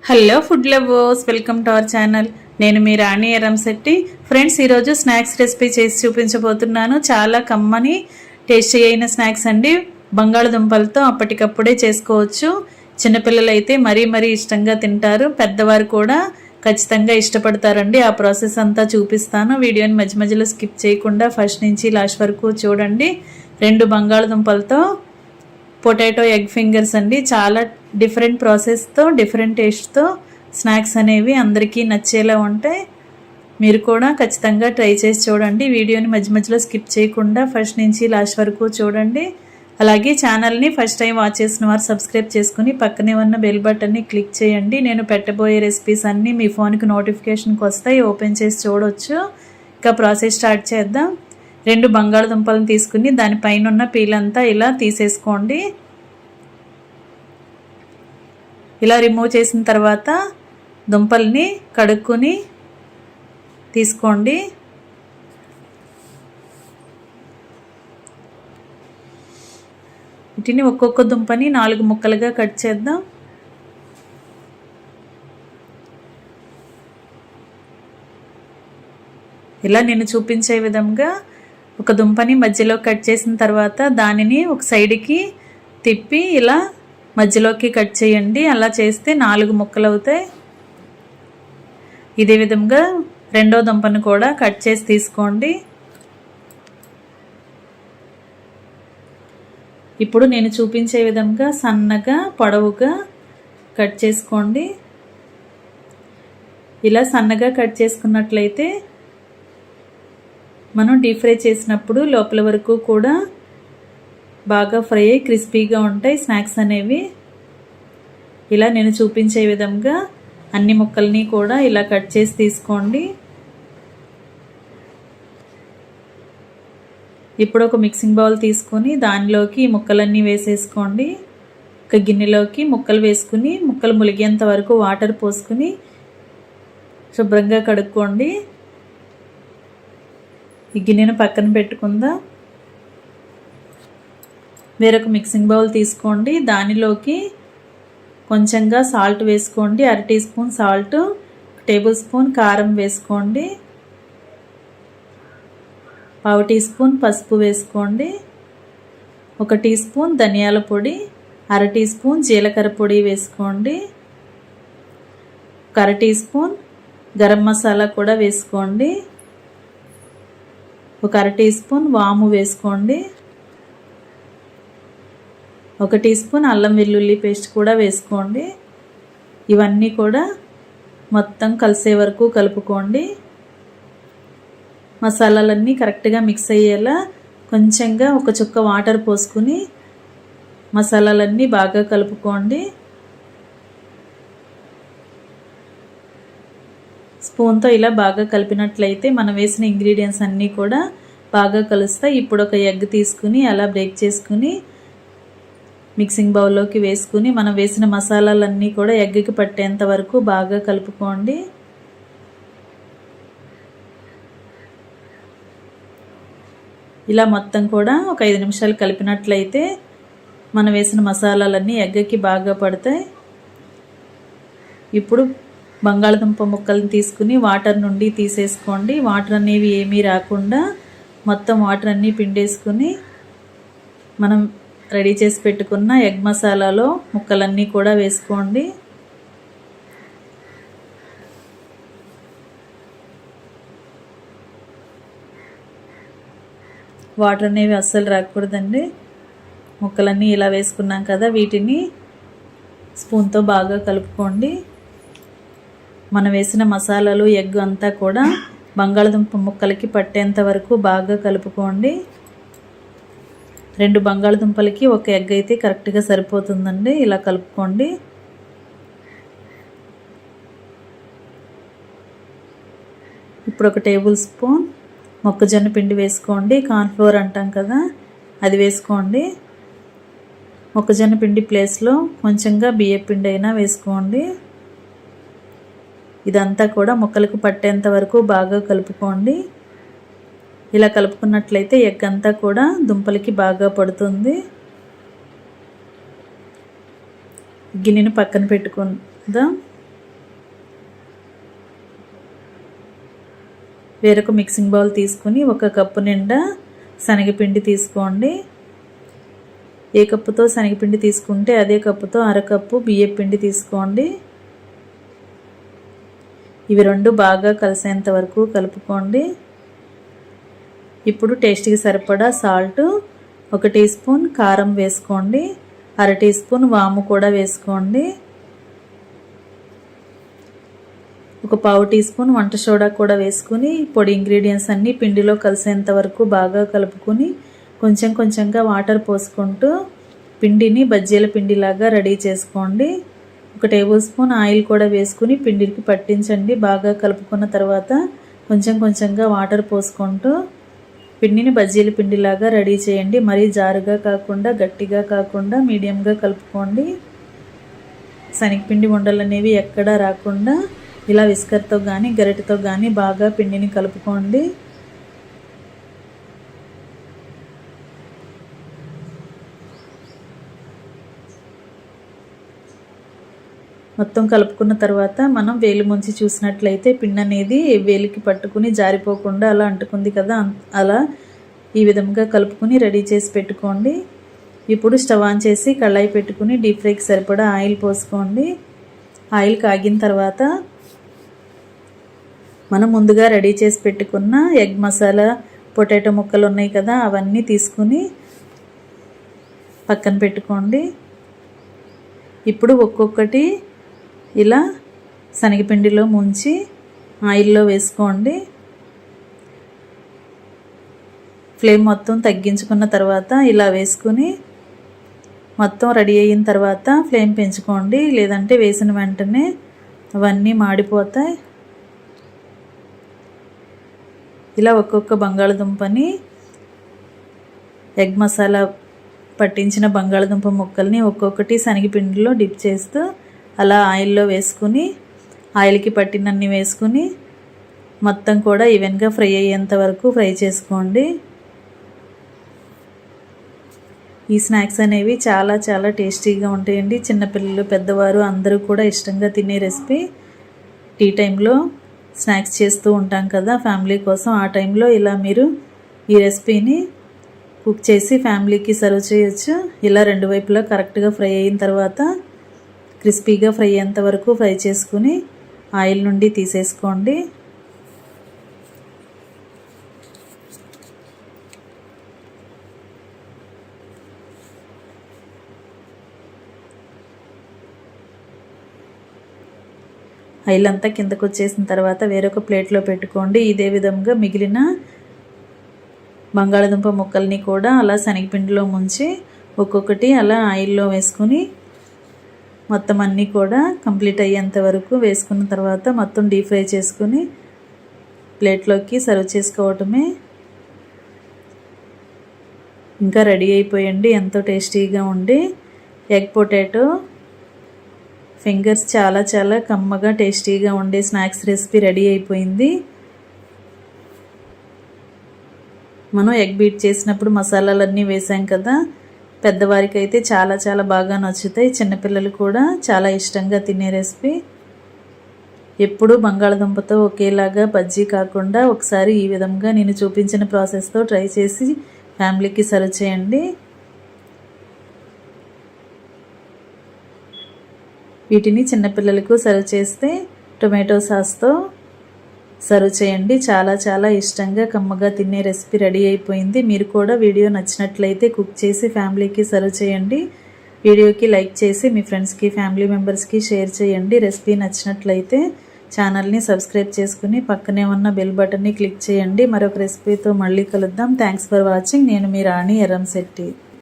Hello food lovers, welcome to our channel. నేను మీ రాణి Eramsetti. Friends, ఈరోజు snacks recipe చేసి చూపించబోతున్నాను. చాలా కమ్మని టేస్టీ అయిన స్నాక్స్ అండి. బంగాళదుంపలతో అప్పటికప్పుడే చేసుకోవచ్చు. చిన్నపిల్లలు అయితే మరీ ఇష్టంగా తింటారు. పెద్దవారు కూడా ఖచ్చితంగా ఇష్టపడతారండి. ఆ ప్రాసెస్ అంతా చూపిస్తాను. వీడియోని మధ్యలో స్కిప్ చేయకుండా ఫస్ట్ నుంచి లాస్ట్ వరకు చూడండి. 2 బంగాళదుంపలతో పొటాటో ఎగ్ ఫింగర్స్ అండి. చాలా డిఫరెంట్ ప్రాసెస్తో, డిఫరెంట్ టేస్ట్తో స్నాక్స్ అనేవి అందరికీ నచ్చేలా ఉంటాయి. మీరు కూడా ఖచ్చితంగా ట్రై చేసి చూడండి. వీడియోని మధ్యలో స్కిప్ చేయకుండా ఫస్ట్ నుంచి లాస్ట్ వరకు చూడండి. అలాగే ఛానల్ని ఫస్ట్ టైం వాచ్ చేసిన వారు సబ్స్క్రైబ్ చేసుకుని పక్కనే ఉన్న బెల్ బటన్ని క్లిక్ చేయండి. నేను పెట్టబోయే రెసిపీస్ అన్నీ మీ ఫోన్కి నోటిఫికేషన్కి వస్తాయి. ఓపెన్ చేసి చూడవచ్చు. ఇక ప్రాసెస్ స్టార్ట్ చేద్దాం. 2 బంగాళదుంపలను తీసుకుని దానిపైన ఉన్న పీలంతా ఇలా తీసేసుకోండి. ఇలా రిమూవ్ చేసిన తర్వాత దుంపల్ని కడుక్కుని తీసుకోండి. వీటిని ఒక్కొక్క దుంపని 4 ముక్కలుగా కట్ చేద్దాం. ఇలా నేను చూపించే విధంగా ఒక దుంపని మధ్యలో కట్ చేసిన తర్వాత దానిని ఒక సైడ్కి తిప్పి ఇలా మధ్యలోకి కట్ చేయండి. అలా చేస్తే 4 ముక్కలు అవుతాయి. ఇదే విధంగా రెండో దుంపను కూడా కట్ చేసి తీసుకోండి. ఇప్పుడు నేను చూపించే విధంగా సన్నగా పొడవుగా కట్ చేసుకోండి. ఇలా సన్నగా కట్ చేసుకున్నట్లయితే మనం డీప్ ఫ్రై చేసినప్పుడు లోపల వరకు కూడా బాగా ఫ్రై అయ్యి క్రిస్పీగా ఉంటాయి స్నాక్స్ అనేవి. ఇలా నేను చూపించే విధంగా అన్ని ముక్కల్ని కూడా ఇలా కట్ చేసి తీసుకోండి. ఇప్పుడు ఒక మిక్సింగ్ బౌల్ తీసుకొని దానిలోకి ఈ ముక్కలన్నీ వేసేసుకోండి. ఒక గిన్నెలోకి ముక్కలు వేసుకుని ముక్కలు ములిగేంత వరకు వాటర్ పోసుకుని శుభ్రంగా కడుక్కోండి. ఈ గిన్నెను పక్కన పెట్టుకుందాం. వేరొక మిక్సింగ్ బౌల్ తీసుకోండి. దానిలోకి కొంచెంగా సాల్ట్ వేసుకోండి. 1/2 teaspoon salt, 1 tablespoon కారం వేసుకోండి. 1/2 టీ స్పూన్ పసుపు వేసుకోండి. 1 టీ స్పూన్ ధనియాల పొడి, 1/2 టీ స్పూన్ జీలకర్ర పొడి వేసుకోండి. 1/2 టీ స్పూన్ గరం మసాలా కూడా వేసుకోండి. 1/2 టీ స్పూన్ వాము వేసుకోండి. 1 టీ స్పూన్ అల్లం వెల్లుల్లి పేస్ట్ కూడా వేసుకోండి. ఇవన్నీ కూడా మొత్తం కలిసే వరకు కలుపుకోండి. మసాలాలన్నీ కరెక్ట్గా మిక్స్ అయ్యేలా కొంచెంగా ఒక చుక్క వాటర్ పోసుకుని మసాలాలన్నీ బాగా కలుపుకోండి. స్పూన్తో ఇలా బాగా కలిపినట్లయితే మనం వేసిన ఇంగ్రీడియంట్స్ అన్నీ కూడా బాగా కలుస్తాయి. ఇప్పుడు ఒక ఎగ్ తీసుకుని అలా బ్రేక్ చేసుకుని మిక్సింగ్ బౌల్లోకి వేసుకుని మనం వేసిన మసాలాలన్నీ కూడా ఎగ్కి పట్టేంత వరకు బాగా కలుపుకోండి. ఇలా మొత్తం కూడా ఒక 5 నిమిషాలు కలిపినట్లయితే మనం వేసిన మసాలాలన్నీ ఎగ్కి బాగా పడతాయి. ఇప్పుడు బంగాళదుంప ముక్కలను తీసుకుని వాటర్ నుండి తీసేసుకోండి. వాటర్ అనేవి ఏమీ రాకుండా మొత్తం వాటర్ అన్నీ పిండేసుకుని మనం రెడీ చేసి పెట్టుకున్న ఎగ్ మసాలాలో ముక్కలన్నీ కూడా వేసుకోండి. వాటర్ అనేవి అస్సలు రాకూడదండి. ముక్కలన్నీ ఇలా వేసుకున్నాం కదా, వీటిని స్పూన్తో బాగా కలుపుకోండి. మనం వేసిన మసాలాలు ఎగ్ అంతా కూడా బంగాళదుంప ముక్కలకి పట్టేంత వరకు బాగా కలుపుకోండి. 2 బంగాళదుంపలకి 1 ఎగ్ అయితే కరెక్ట్గా సరిపోతుందండి. ఇలా కలుపుకోండి. ఇప్పుడు 1 టేబుల్ స్పూన్ మొక్కజొన్న పిండి వేసుకోండి. కార్న్ఫ్లోర్ అంటాం కదా, అది వేసుకోండి. మొక్కజొన్న పిండి ప్లేస్లో కొంచెంగా బియ్యం పిండి అయినా వేసుకోండి. ఇదంతా కూడా ముక్కలకు పట్టేంత వరకు బాగా కలుపుకోండి. ఇలా కలుపుకున్నట్లయితే ఎగ్ అంతా కూడా దుంపలకి బాగా పడుతుంది. గిన్నెను పక్కన పెట్టుకుందాం. వేరొక మిక్సింగ్ బౌల్ తీసుకుని 1 కప్పు నిండా శనగపిండి తీసుకోండి. ఏ కప్పుతో శనగపిండి తీసుకుంటే అదే కప్పుతో 1/2 కప్పు బియ్యపిండి తీసుకోండి. ఇవి రెండు బాగా కలిసేంత వరకు కలుపుకోండి. ఇప్పుడు టేస్ట్కి సరిపడా సాల్ట్, 1 టీ స్పూన్ కారం వేసుకోండి, 1/2 టీ స్పూన్ వాము కూడా వేసుకోండి, 1 పావు టీ స్పూన్ వంట సోడా కూడా వేసుకుని పొడి ఇంగ్రీడియంట్స్ అన్నీ పిండిలో కలిసేంత వరకు బాగా కలుపుకొని కొంచెం కొంచెంగా వాటర్ పోసుకుంటూ పిండిని బజ్జీల పిండిలాగా రెడీ చేసుకోండి. 1 టేబుల్ స్పూన్ ఆయిల్ కూడా వేసుకుని పిండికి పట్టించండి. బాగా కలుపుకున్న తర్వాత కొంచెం కొంచెంగా వాటర్ పోసుకుంటూ పిండిని బజ్జీల పిండిలాగా రెడీ చేయండి. మరీ జారుగా కాకుండా గట్టిగా కాకుండా మీడియంగా కలుపుకోండి. శనగపిండి ఉండలు అనేవి ఎక్కడా రాకుండా ఇలా విస్కర్తో కానీ గరిటెతో కానీ బాగా పిండిని కలుపుకోండి. మొత్తం కలుపుకున్న తర్వాత మనం వేలు ముంచి చూసినట్లయితే పిండి అనేది వేలికి పట్టుకుని జారిపోకుండా అలా అంటుకుంది కదా, అలా ఈ విధంగా కలుపుకుని రెడీ చేసి పెట్టుకోండి. ఇప్పుడు స్టవ్ ఆన్ చేసి కళాయి పెట్టుకుని డీప్ ఫ్రైకి సరిపడా ఆయిల్ పోసుకోండి. ఆయిల్ కాగిన తర్వాత మనం ముందుగా రెడీ చేసి పెట్టుకున్న ఎగ్ మసాలా, పొటాటో ముక్కలు ఉన్నాయి కదా, అవన్నీ తీసుకుని పక్కన పెట్టుకోండి. ఇప్పుడు ఒక్కొక్కటి ఇలా శనగపిండిలో ముంచి ఆయిల్లో వేసుకోండి. ఫ్లేమ్ మొత్తం తగ్గించుకున్న తర్వాత ఇలా వేసుకుని మొత్తం రెడీ అయిన తర్వాత ఫ్లేమ్ పెంచుకోండి, లేదంటే వేసిన వెంటనే అవన్నీ మాడిపోతాయి. ఇలా ఒక్కొక్క బంగాళదుంపని ఎగ్ మసాలా పట్టించిన బంగాళదుంప ముక్కల్ని ఒక్కొక్కటి శనగపిండిలో డిప్ చేస్తూ అలా ఆయిల్లో వేసుకుని ఆయిల్కి పట్టినన్ని వేసుకుని మొత్తం కూడా ఈవెన్గా ఫ్రై అయ్యేంత వరకు ఫ్రై చేసుకోండి. ఈ స్నాక్స్ అనేవి చాలా చాలా టేస్టీగా ఉంటాయండి. చిన్నపిల్లలు, పెద్దవారు అందరూ కూడా ఇష్టంగా తినే రెసిపీ. టీ టైంలో స్నాక్స్ చేస్తూ ఉంటాం కదా ఫ్యామిలీ కోసం, ఆ టైంలో ఇలా మీరు ఈ రెసిపీని కుక్ చేసి ఫ్యామిలీకి సర్వ్ చేయొచ్చు. ఇలా రెండు వైపులా కరెక్ట్గా ఫ్రై అయిన తర్వాత క్రిస్పీగా ఫ్రై అయ్యేంత వరకు ఫ్రై చేసుకుని ఆయిల్ నుండి తీసేసుకోండి. ఆయిల్ అంతా కిందకు వచ్చేసిన తర్వాత వేరొక ప్లేట్లో పెట్టుకోండి. ఇదే విధంగా మిగిలిన బంగాళదుంప ముక్కల్ని కూడా అలా శనగపిండిలో ముంచి ఒక్కొక్కటి అలా ఆయిల్లో వేసుకుని మొత్తం అన్నీ కూడా కంప్లీట్ అయ్యేంత వరకు వేసుకున్న తర్వాత మొత్తం డీప్ ఫ్రై చేసుకుని ప్లేట్లోకి సర్వ్ చేసుకోవటమే. ఇంకా రెడీ అయిపోయండి ఎంతో టేస్టీగా ఉండి ఎగ్ పొటాటో ఫింగర్స్ చాలా చాలా కమ్మగా టేస్టీగా ఉండే స్నాక్స్ రెసిపీ రెడీ అయిపోయింది. మనం ఎగ్ బీట్ చేసినప్పుడు మసాలాలన్నీ వేసాం కదా, పెద్దవారికి అయితే చాలా చాలా బాగా నచ్చుతాయి. చిన్నపిల్లలు కూడా చాలా ఇష్టంగా తినే రెసిపీ. ఎప్పుడూ బంగాళదుంపతో ఒకేలాగా బజ్జీ కాకుండా ఒకసారి ఈ విధంగా నేను చూపించిన ప్రాసెస్తో ట్రై చేసి ఫ్యామిలీకి సర్వ్ చేయండి. వీటిని చిన్నపిల్లలకు సర్వ్ చేస్తే టొమాటో సాస్తో సర్వ్ చేయండి. చాలా చాలా ఇష్టంగా కమ్మగా తినే రెసిపీ రెడీ అయిపోయింది. మీరు కూడా వీడియో నచ్చినట్లయితే కుక్ చేసి ఫ్యామిలీకి సర్వ్ చేయండి. వీడియోకి లైక్ చేసి మీ ఫ్రెండ్స్కి, ఫ్యామిలీ మెంబర్స్కి షేర్ చేయండి. రెసిపీ నచ్చినట్లయితే ఛానల్ని సబ్స్క్రైబ్ చేసుకుని పక్కనే ఉన్న బెల్ బటన్ని క్లిక్ చేయండి. మరొక రెసిపీతో మళ్ళీ కలుద్దాం. Thanks for watching. నేను మీ రాణి ఎర్రంశెట్టి.